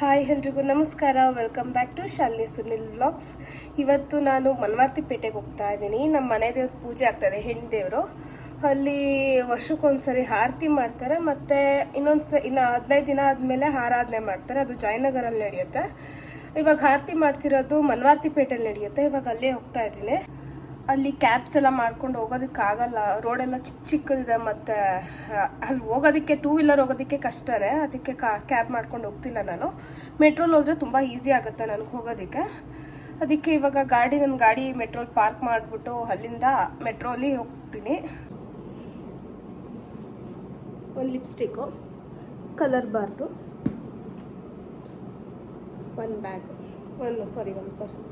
Hi ಎಲ್ರಿಗೂ ನಮಸ್ಕಾರ. Welcome back to Shalini Sunil vlogs. ಇವತ್ತು ನಾನು ಮನ್ವಾರ್ತಿ ಪೇಟೆಗೆ ಹೋಗ್ತಾ ಇದ್ದೀನಿ. ನಮ್ಮ ಮನೆ ದೇವ್ರ ಪೂಜೆ ಆಗ್ತಾಯಿದೆ, ಹೆಣ್ಣು ದೇವರು. ಅಲ್ಲಿ ವರ್ಷಕ್ಕೊಂದ್ಸರಿ ಆರತಿ ಮಾಡ್ತಾರೆ, ಮತ್ತು ಇನ್ನು 15 ದಿನ ಆದಮೇಲೆ ಆರಾಧನೆ ಮಾಡ್ತಾರೆ. ಅದು ಜಯನಗರಲ್ಲಿ ನಡೆಯುತ್ತೆ. ಇವಾಗ ಆರತಿ ಮಾಡ್ತಿರೋದು ಮನ್ವಾರ್ತಿ ಪೇಟೆಯಲ್ಲಿ ನಡೆಯುತ್ತೆ. ಇವಾಗ ಅಲ್ಲೇ ಹೋಗ್ತಾ ಇದ್ದೀನಿ. ಅಲ್ಲಿ ಕ್ಯಾಬ್ಸ್ ಎಲ್ಲ ಮಾಡ್ಕೊಂಡು ಹೋಗೋದಕ್ಕಾಗಲ್ಲ, ರೋಡೆಲ್ಲ ಚಿಕ್ಕದಿದೆ, ಮತ್ತು ಅಲ್ಲಿ ಹೋಗೋದಕ್ಕೆ 2 ವೀಲರ್ ಹೋಗೋದಕ್ಕೆ ಕಷ್ಟನೇ. ಅದಕ್ಕೆ ಕ್ಯಾಬ್ ಮಾಡ್ಕೊಂಡು ಹೋಗ್ತಿಲ್ಲ ನಾನು. ಮೆಟ್ರೋಲ್ ಹೋದರೆ ತುಂಬ ಈಸಿ ಆಗುತ್ತೆ ನನಗೆ ಹೋಗೋದಕ್ಕೆ. ಅದಕ್ಕೆ ಇವಾಗ ನನ್ನ ಗಾಡಿ ಮೆಟ್ರೋಲ್ ಪಾರ್ಕ್ ಮಾಡಿಬಿಟ್ಟು ಅಲ್ಲಿಂದ ಮೆಟ್ರೋಲಿ ಹೋಗ್ತೀನಿ. ಒಂದು ಲಿಪ್ಸ್ಟಿಕ್ಕು, ಕಲರ್ ಬಾರ್ದು, ಒಂದು ಬ್ಯಾಗ್, ಒಂದು ಪರ್ಸ್.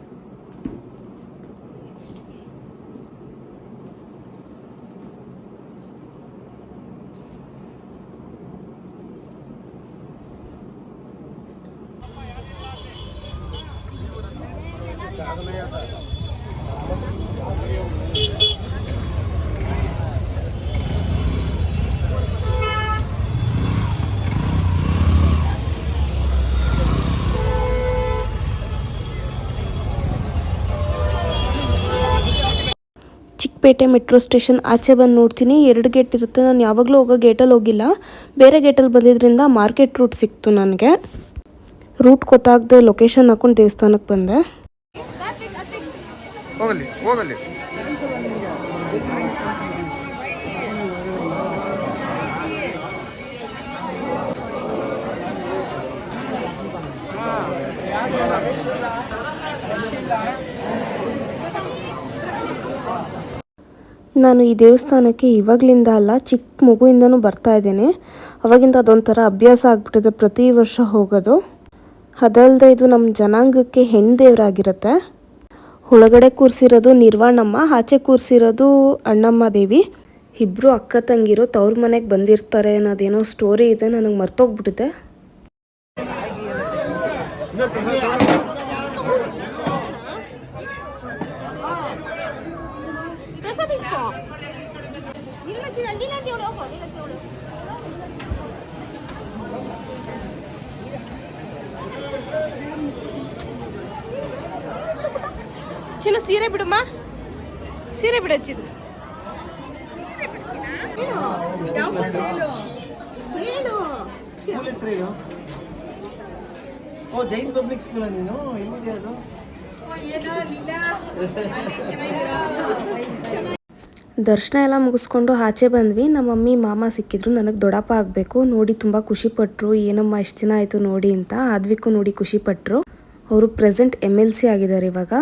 ಚಿಕ್ಕಪೇಟೆ ಮೆಟ್ರೋ ಸ್ಟೇಷನ್ ಆಚೆ ಬಂದು ನೋಡ್ತೀನಿ, 2 ಗೇಟ್ ಇರುತ್ತೆ. ನಾನು ಯಾವಾಗಲೂ ಹೋಗೋ ಗೇಟಲ್ಲಿ ಹೋಗಿಲ್ಲ, ಬೇರೆ ಗೇಟಲ್ಲಿ ಬಂದಿದ್ದರಿಂದ ಮಾರ್ಕೆಟ್ ರೂಟ್ ಸಿಕ್ತು ನನಗೆ. ರೂಟ್ ಗೊತ್ತಾಗದೆ ಲೊಕೇಶನ್ ಹಾಕೊಂಡು ದೇವಸ್ಥಾನಕ್ಕೆ ಬಂದೆ. ನಾನು ಈ ದೇವಸ್ಥಾನಕ್ಕೆ ಇವಾಗಲಿಂದ ಅಲ್ಲ, ಚಿಕ್ಕ ಮಗುವಿಂದನೂ ಬರ್ತಾ ಇದ್ದೇನೆ. ಅವಾಗಿಂದ ಅದೊಂಥರ ಅಭ್ಯಾಸ ಆಗ್ಬಿಟ್ಟಿದೆ ಪ್ರತಿ ವರ್ಷ ಹೋಗೋದು. ಅದಲ್ಲದೆ ಇದು ನಮ್ಮ ಜನಾಂಗಕ್ಕೆ ಹೆಣ್ಣು ದೇವರಾಗಿರುತ್ತೆ. ಒಳಗಡೆ ಕೂರಿಸಿರೋದು ನಿರ್ವಾಣಮ್ಮ, ಆಚೆ ಕೂರಿಸಿರೋದು ಅಣ್ಣಮ್ಮ ದೇವಿ. ಇಬ್ಬರು ಅಕ್ಕ ತಂಗಿರು ತವ್ರ ಮನೆಗೆ ಬಂದಿರ್ತಾರೆ ಅನ್ನೋದೇನೋ ಸ್ಟೋರಿ ಇದೆ, ನನಗೆ ಮರ್ತೋಗ್ಬಿಟ್ಟಿದೆ. ಚಿನ್ನು ಸೀರೆ ಬಿಡಮ್ಮ, ಸೀರೆ ಬಿಡಚ್ಚಿದು. ಜೈನ್ ಪಬ್ಲಿಕ್ ಸ್ಕೂಲ್ ನೀನು ಎಲ್ಲಿದೆ ಅದು? ದರ್ಶನ ಎಲ್ಲ ಮುಗಿಸ್ಕೊಂಡು ಆಚೆ ಬಂದ್ವಿ. ನಮ್ಮ ಮಮ್ಮಿ ಮಾಮ ಸಿಕ್ಕಿದ್ರು. ನನಗೆ ದೊಡ್ಡಪ್ಪ ಆಗಬೇಕು ನೋಡಿ ತುಂಬ ಖುಷಿಪಟ್ಟರು. ಏನಮ್ಮ ಇಷ್ಟು ದಿನ ಆಯಿತು ನೋಡಿ ಅಂತ. ಆದ್ವಿಕ್ಕು ನೋಡಿ ಖುಷಿಪಟ್ಟರು. ಅವರು ಪ್ರೆಸೆಂಟ್ MLC ಆಗಿದ್ದಾರೆ ಇವಾಗ.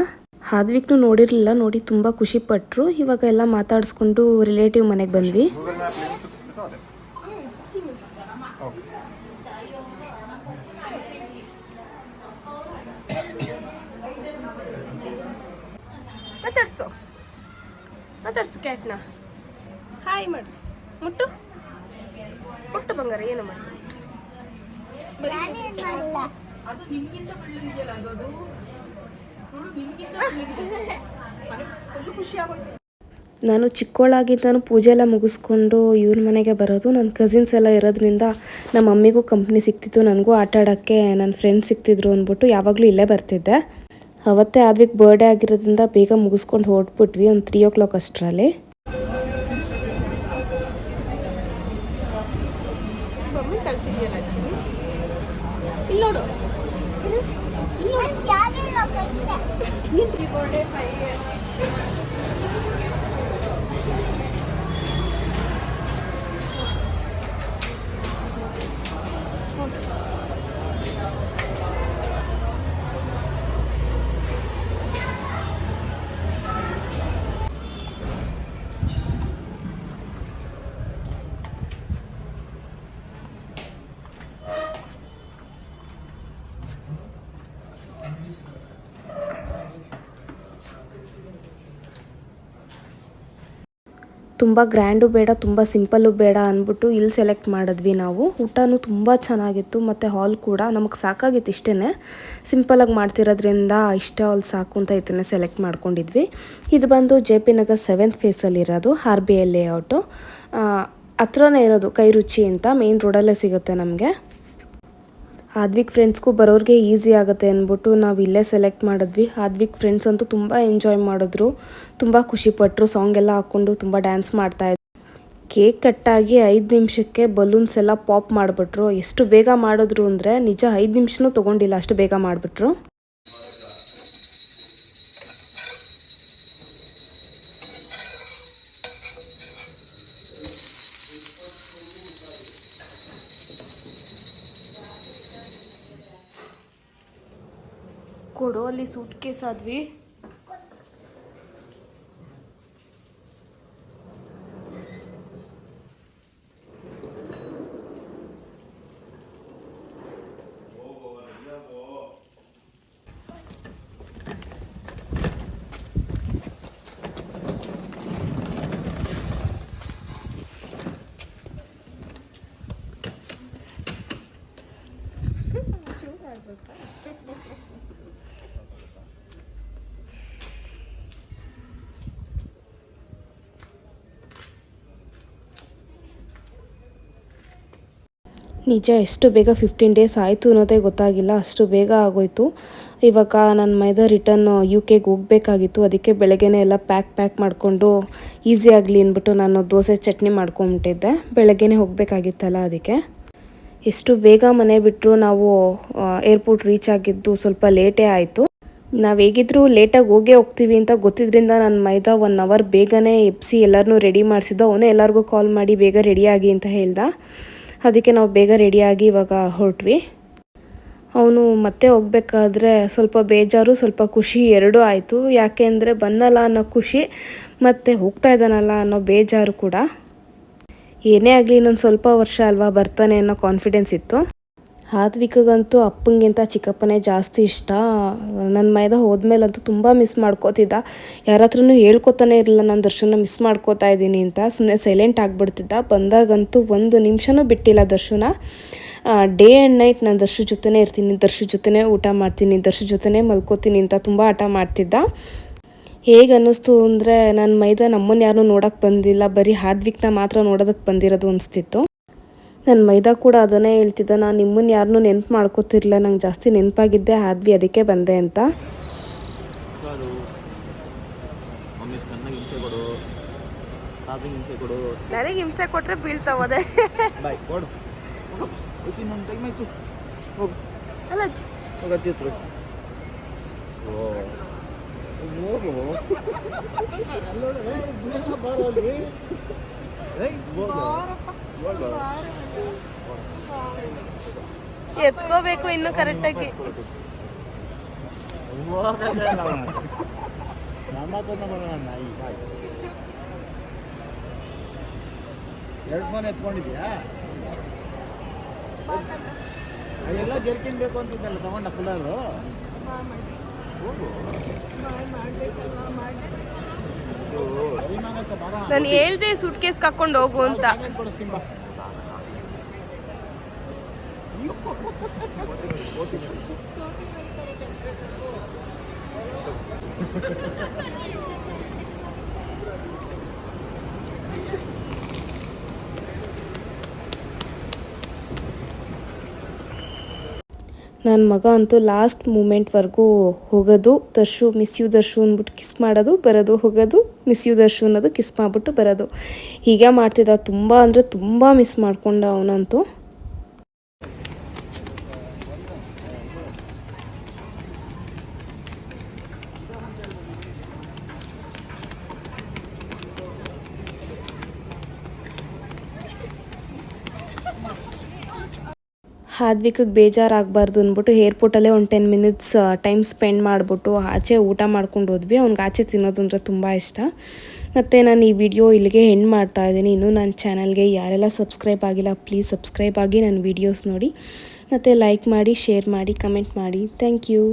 ಆದ್ವಿಕ್ನು ನೋಡಿರಲಿಲ್ಲ, ನೋಡಿ ತುಂಬ ಖುಷಿಪಟ್ಟರು. ಇವಾಗ ಎಲ್ಲ ಮಾತಾಡಿಸ್ಕೊಂಡು ರಿಲೇಟಿವ್ ಮನೆಗೆ ಬಂದ್ವಿ. ಮಾತಾಡ್ಸು ಕ್ಯಾಟ್ನ. ಹಾಯ್ ಮಾಡು, ಮುಟ್ಟು ಮುಟ್ಟು ಬಂಗಾರ. ಏನು ಮಾಡಿ ನಾನು ಚಿಕ್ಕವಳಾಗಿದ್ದಾನು ಪೂಜೆ ಎಲ್ಲ ಮುಗಿಸ್ಕೊಂಡು ಇವ್ರ ಮನೆಗೆ ಬರೋದು. ನನ್ನ ಕಸಿನ್ಸ್ ಎಲ್ಲ ಇರೋದ್ರಿಂದ ನಮ್ಮ ಮಮ್ಮಿಗೂ ಕಂಪ್ನಿ ಸಿಕ್ತಿತ್ತು, ನನಗೂ ಆಟ ಆಡೋಕ್ಕೆ ನನ್ನ ಫ್ರೆಂಡ್ಸ್ ಸಿಕ್ತಿದ್ರು ಅಂದ್ಬಿಟ್ಟು ಯಾವಾಗಲೂ ಇಲ್ಲೇ ಬರ್ತಿದ್ದೆ. ಅವತ್ತೇ ಆದ್ವಿಕ್ ಬರ್ಡೇ ಆಗಿರೋದ್ರಿಂದ ಬೇಗ ಮುಗಿಸ್ಕೊಂಡು ಹೊರಟ್ಬಿಟ್ವಿ, ಒಂದು 3 o'clock ಅಷ್ಟರಲ್ಲಿ. ತುಂಬ ಗ್ರ್ಯಾಂಡು ಬೇಡ, ತುಂಬ ಸಿಂಪಲ್ಲು ಬೇಡ ಅಂದ್ಬಿಟ್ಟು ಇಲ್ಲಿ ಸೆಲೆಕ್ಟ್ ಮಾಡಿದ್ವಿ ನಾವು. ಊಟನೂ ತುಂಬ ಚೆನ್ನಾಗಿತ್ತು, ಮತ್ತು ಹಾಲ್ ಕೂಡ ನಮಗೆ ಸಾಕಾಗಿತ್ತು. ಇಷ್ಟೇ ಸಿಂಪಲಾಗಿ ಮಾಡ್ತಿರೋದ್ರಿಂದ ಇಷ್ಟೇ ಹಾಲ್ ಸಾಕು ಅಂತ ಇದನ್ನೇ ಸೆಲೆಕ್ಟ್ ಮಾಡ್ಕೊಂಡಿದ್ವಿ. ಇದು ಬಂದು JP Nagar 7th ಫೇಸಲ್ಲಿರೋದು, RBI layout. ಹತ್ರನೇ ಇರೋದು ಕೈ ರುಚಿ ಅಂತ, ಮೇನ್ ರೋಡಲ್ಲೇ ಸಿಗುತ್ತೆ ನಮಗೆ. ಹಾದ್ವಿಕ್ ಫ್ರೆಂಡ್ಸ್ಗೂ ಬರೋರಿಗೆ ಈಸಿ ಆಗುತ್ತೆ ಅಂದ್ಬಿಟ್ಟು ನಾವು ಇಲ್ಲೇ ಸೆಲೆಕ್ಟ್ ಮಾಡಿದ್ವಿ. ಹಾದ್ವಿಕ್ ಫ್ರೆಂಡ್ಸ್ ಅಂತೂ ತುಂಬ ಎಂಜಾಯ್ ಮಾಡಿದ್ರು, ತುಂಬ ಖುಷಿಪಟ್ಟರು. ಸಾಂಗ್ ಎಲ್ಲ ಹಾಕ್ಕೊಂಡು ತುಂಬ ಡ್ಯಾನ್ಸ್ ಮಾಡ್ತಾಯಿದ್ರು. ಕೇಕ್ ಕಟ್ಟಾಗಿ 5 ನಿಮಿಷಕ್ಕೆ ಬಲೂನ್ಸ್ ಎಲ್ಲ ಪಾಪ್ ಮಾಡಿಬಿಟ್ರು. ಎಷ್ಟು ಬೇಗ ಮಾಡಿದ್ರು ಅಂದರೆ ನಿಜ 5 ನಿಮಿಷನೂ ತೊಗೊಂಡಿಲ್ಲ, ಅಷ್ಟು ಬೇಗ ಮಾಡಿಬಿಟ್ರು. ಕೊಡೋ ಅಲ್ಲಿ ಸೂಟ್ ಕೇಸ್ ಆದ್ವಿ. ನಿಜ ಎಷ್ಟು ಬೇಗ 15 ಡೇಸ್ ಆಯಿತು ಅನ್ನೋದೇ ಗೊತ್ತಾಗಿಲ್ಲ, ಅಷ್ಟು ಬೇಗ ಆಗೋಯ್ತು. ಇವಾಗ ನನ್ನ ಮೈದ ರಿಟರ್ನ್ UK ಹೋಗಬೇಕಾಗಿತ್ತು. ಅದಕ್ಕೆ ಬೆಳಗ್ಗೆನೇ ಎಲ್ಲ ಪ್ಯಾಕ್ ಮಾಡಿಕೊಂಡು ಈಸಿ ಆಗಲಿ ಅಂದ್ಬಿಟ್ಟು ನಾನು ದೋಸೆ ಚಟ್ನಿ ಮಾಡ್ಕೊಂಬಿಟ್ಟಿದ್ದೆ. ಬೆಳಗ್ಗೆನೇ ಹೋಗಬೇಕಾಗಿತ್ತಲ್ಲ ಅದಕ್ಕೆ. ಎಷ್ಟು ಬೇಗ ಮನೆ ಬಿಟ್ಟರು ನಾವು ಏರ್ಪೋರ್ಟ್ ರೀಚ್ ಆಗಿದ್ದು ಸ್ವಲ್ಪ ಲೇಟೇ ಆಯಿತು. ನಾವು ಹೇಗಿದ್ದರೂ ಲೇಟಾಗಿ ಹೋಗ್ತೀವಿ ಅಂತ ಗೊತ್ತಿದ್ದರಿಂದ ನನ್ನ ಮೈದ 1 ಅವರ್ ಬೇಗನೆ ಎಬ್ಸಿ ಎಲ್ಲರನ್ನೂ ರೆಡಿ ಮಾಡಿಸಿದ್ದ. ಅವನೇ ಎಲ್ಲರಿಗೂ ಕಾಲ್ ಮಾಡಿ ಬೇಗ ರೆಡಿಯಾಗಿ ಅಂತ ಹೇಳ್ದ. ಅದಕ್ಕೆ ನಾವು ಬೇಗ ರೆಡಿಯಾಗಿ ಇವಾಗ ಹೊರಟ್ವಿ. ಅವನು ಮತ್ತೆ ಹೋಗಬೇಕಾದ್ರೆ ಸ್ವಲ್ಪ ಬೇಜಾರು ಸ್ವಲ್ಪ ಖುಷಿ ಎರಡೂ ಆಯಿತು. ಯಾಕೆ ಅಂದರೆ ಬಂದಲ್ಲ ಅನ್ನೋ ಖುಷಿ ಮತ್ತು ಹೋಗ್ತಾ ಇದ್ದಾನಲ್ಲ ಅನ್ನೋ ಬೇಜಾರು ಕೂಡ. ಏನೇ ಆಗಲಿ ಇನ್ನೊಂದು ಸ್ವಲ್ಪ ವರ್ಷ ಅಲ್ವಾ ಬರ್ತಾನೆ ಅನ್ನೋ ಕಾನ್ಫಿಡೆನ್ಸ್ ಇತ್ತು. ಹಾದ್ವಿಕಗಂತೂ ಅಪ್ಪಂಗಿಂತ ಚಿಕ್ಕಪ್ಪನೇ ಜಾಸ್ತಿ ಇಷ್ಟ. ನನ್ನ ಮೈದ ಹೋದ್ಮೇಲಂತೂ ತುಂಬ ಮಿಸ್ ಮಾಡ್ಕೋತಿದ್ದ. ಯಾರ ಹತ್ರನೂ ಹೇಳ್ಕೊತಾನೆ ಇರಲಿಲ್ಲ ನಾನು ದರ್ಶನ ಮಿಸ್ ಮಾಡ್ಕೋತಾ ಇದ್ದೀನಿ ಅಂತ. ಸುಮ್ಮನೆ ಸೈಲೆಂಟ್ ಆಗಿಬಿಡ್ತಿದ್ದ. ಬಂದಾಗಂತೂ 1 ನಿಮಿಷನೂ ಬಿಟ್ಟಿಲ್ಲ ದರ್ಶನ. ಡೇ ಆ್ಯಂಡ್ ನೈಟ್ ನಾನು ದರ್ಶು ಜೊತೆನೇ ಇರ್ತೀನಿ, ದರ್ಶು ಜೊತೆನೇ ಊಟ ಮಾಡ್ತೀನಿ, ದರ್ಶು ಜೊತೆನೇ ಮಲ್ಕೋತೀನಿ ಅಂತ ತುಂಬ ಆಟ ಮಾಡ್ತಿದ್ದ. ಹೇಗೆ ಅನ್ನಿಸ್ತು ಅಂದರೆ ನನ್ನ ಮೈದ ನಮ್ಮನ್ನು ಯಾರೂ ನೋಡೋಕ್ಕೆ ಬಂದಿಲ್ಲ, ಬರೀ ಹಾದ್ವಿಕ್ನ ಮಾತ್ರ ನೋಡೋದಕ್ಕೆ ಬಂದಿರೋದು ಅನಿಸ್ತಿತ್ತು. ನನ್ನ ಮೈದ ಕೂಡ ಅದನ್ನೇ ಹೇಳ್ತಿದ್ದ, ನಾನು ನಿಮ್ಮನ್ನು ಯಾರನ್ನೂ ನೆನಪು ಮಾಡ್ಕೋತಿರ್ಲಿಲ್ಲ, ನಂಗೆ ಜಾಸ್ತಿ ನೆನಪಾಗಿದ್ದೆ ಹಾದ್ವಿ ಅದಕ್ಕೆ ಬಂದೆ ಅಂತ. ನನಗೆ ಹಿಂಸೆ ಕೊಟ್ಟರೆ ಬೀಳ್ತಾವದೆ. ಎತ್ಕೋಬೇಕು ಇನ್ನು ಕರೆಕ್ಟಾಗಿ. ಎರಡು ಫೋನ್ ಎತ್ಕೊಂಡಿದ್ಯಾ? ಅದೆಲ್ಲ ಜರ್ಕಿನ್ ಬೇಕು ಅಂತಿದ್ದಲ್ಲ, ತಗೊಂಡ ಕುಲರು. ನಾನು ಹೇಳ್ದೆ ಸೂಟ್ ಕೇಸ್ ಹಾಕೊಂಡು ಹೋಗು ಅಂತ. ನನ್ನ ಮಗ ಅಂತೂ ಲಾಸ್ಟ್ ಮೂಮೆಂಟ್ವರೆಗೂ ಹೋಗೋದು, ದರ್ಶು ಮಿಸ್ ಯು ದರ್ಶು ಅಂದ್ಬಿಟ್ಟು ಕಿಸ್ ಮಾಡೋದು ಬರೋದು, ಹೋಗೋದು ಮಿಸ್ ಯು ದರ್ಶು ಅನ್ನೋದು ಕಿಸ್ ಮಾಡಿಬಿಟ್ಟು ಬರೋದು. ಹೀಗೆ ಮಾಡ್ತಿದ್ದ. ತುಂಬ ಅಂದರೆ ತುಂಬ ಮಿಸ್ ಮಾಡ್ಕೊಂಡ ಅವನಂತೂ. ಹಾದ್ವಿಕಿಗೆ ಬೇಜಾರಾಗಬಾರ್ದು ಅಂದ್ಬಿಟ್ಟು ಏರ್ಪೋರ್ಟಲ್ಲೇ ಒಂದು 10 ಮಿನಿಟ್ಸ್ ಟೈಮ್ ಸ್ಪೆಂಡ್ ಮಾಡಿಬಿಟ್ಟು ಆಚೆ ಊಟ ಮಾಡ್ಕೊಂಡು ಹೋದ್ವಿ. ಅವ್ನಿಗೆ ಆಚೆ ತಿನ್ನೋದು ಅಂದರೆ ತುಂಬ ಇಷ್ಟ. ಮತ್ತು ನಾನು ಈ ವಿಡಿಯೋ ಇಲ್ಲಿಗೆ ಎಂಡ್ ಮಾಡ್ತಾ ಇದ್ದೀನಿ. ಇನ್ನೂ ನನ್ನ ಚಾನಲ್ಗೆ ಯಾರೆಲ್ಲ ಸಬ್ಸ್ಕ್ರೈಬ್ ಆಗಿಲ್ಲ ಪ್ಲೀಸ್ ಸಬ್ಸ್ಕ್ರೈಬ್ ಆಗಿ ನನ್ನ ವೀಡಿಯೋಸ್ ನೋಡಿ, ಮತ್ತು ಲೈಕ್ ಮಾಡಿ, ಶೇರ್ ಮಾಡಿ, ಕಮೆಂಟ್ ಮಾಡಿ. Thank you.